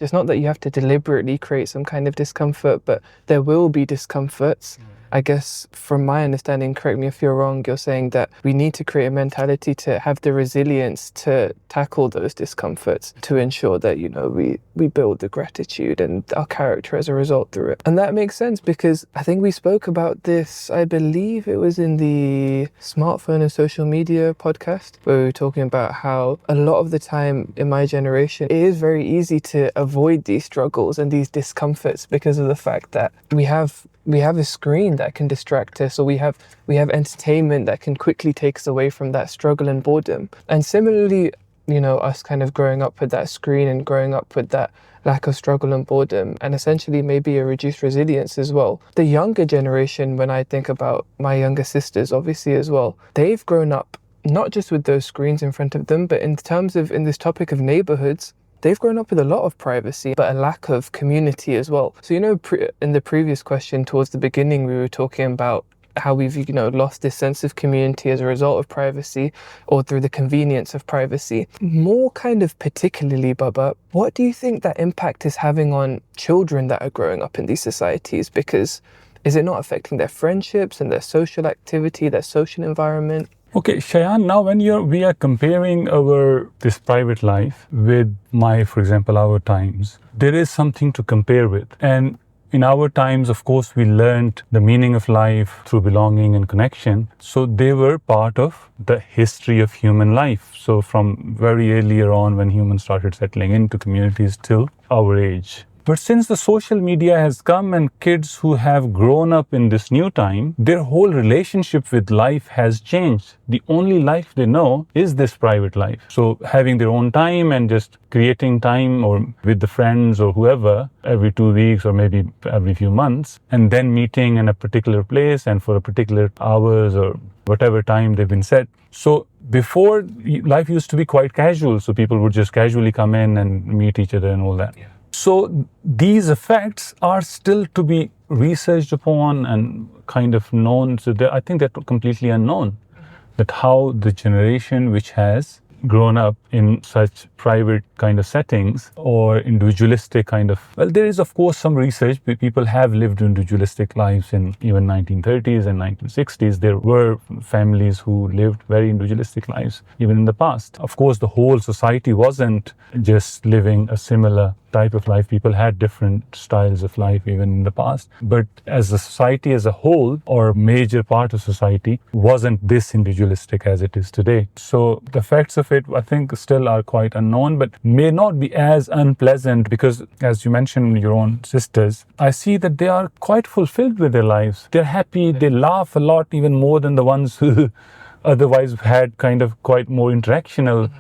It's not that you have to deliberately create some kind of discomfort, but there will be discomforts. I guess from my understanding, correct me if you're wrong, you're saying that we need to create a mentality to have the resilience to tackle those discomforts, to ensure that, we build the gratitude and our character as a result through it. And that makes sense because I think we spoke about this, I believe it was in the smartphone and social media podcast, where we were talking about how a lot of the time in my generation, it is very easy to avoid these struggles and these discomforts because of the fact that we have a screen that can distract us, or we have entertainment that can quickly take us away from that struggle and boredom. And similarly, us kind of growing up with that screen and growing up with that lack of struggle and boredom, and essentially maybe a reduced resilience as well. The younger generation, when I think about my younger sisters, obviously as well, they've grown up not just with those screens in front of them, but in this topic of neighbourhoods, they've grown up with a lot of privacy, but a lack of community as well. So, in the previous question towards the beginning, we were talking about how we've, lost this sense of community as a result of privacy or through the convenience of privacy. More kind of particularly, Baba, what do you think that impact is having on children that are growing up in these societies? Because is it not affecting their friendships and their social activity, their social environment? Okay, Shayan, now when we are comparing this private life with for example, our times, there is something to compare with. And in our times, of course, we learned the meaning of life through belonging and connection. So they were part of the history of human life. So from very earlier on, when humans started settling into communities till our age. But since the social media has come and kids who have grown up in this new time, their whole relationship with life has changed. The only life they know is this private life. So having their own time and just creating time or with the friends or whoever every 2 weeks or maybe every few months, and then meeting in a particular place and for a particular hours or whatever time they've been set. So before, life used to be quite casual. So people would just casually come in and meet each other and all that. Yeah. So these effects are still to be researched upon and kind of known. So I think they're completely unknown. That how the generation which has grown up in such private kind of settings or individualistic kind of, well, there is of course some research. People have lived individualistic lives in even 1930s and 1960s. There were families who lived very individualistic lives even in the past. Of course, the whole society wasn't just living a similar type of life. People had different styles of life even in the past. But as a society as a whole, or major part of society, wasn't this individualistic as it is today. So the effects of it, I think, still are quite unknown, but may not be as unpleasant because, as you mentioned, your own sisters, I see that they are quite fulfilled with their lives. They're happy, they laugh a lot, even more than the ones who otherwise had kind of quite more interactional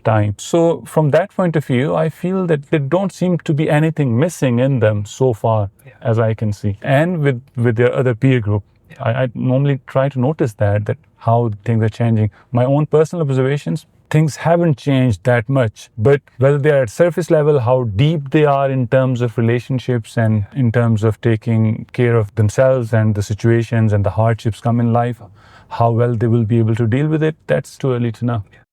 time. So from that point of view, I feel that there don't seem to be anything missing in them so far, as I can see. And with their other peer group, I normally try to notice that how things are changing. My own personal observations, things haven't changed that much, but whether they are at surface level, how deep they are in terms of relationships and in terms of taking care of themselves and the situations and the hardships come in life, how well they will be able to deal with it, that's too early to know.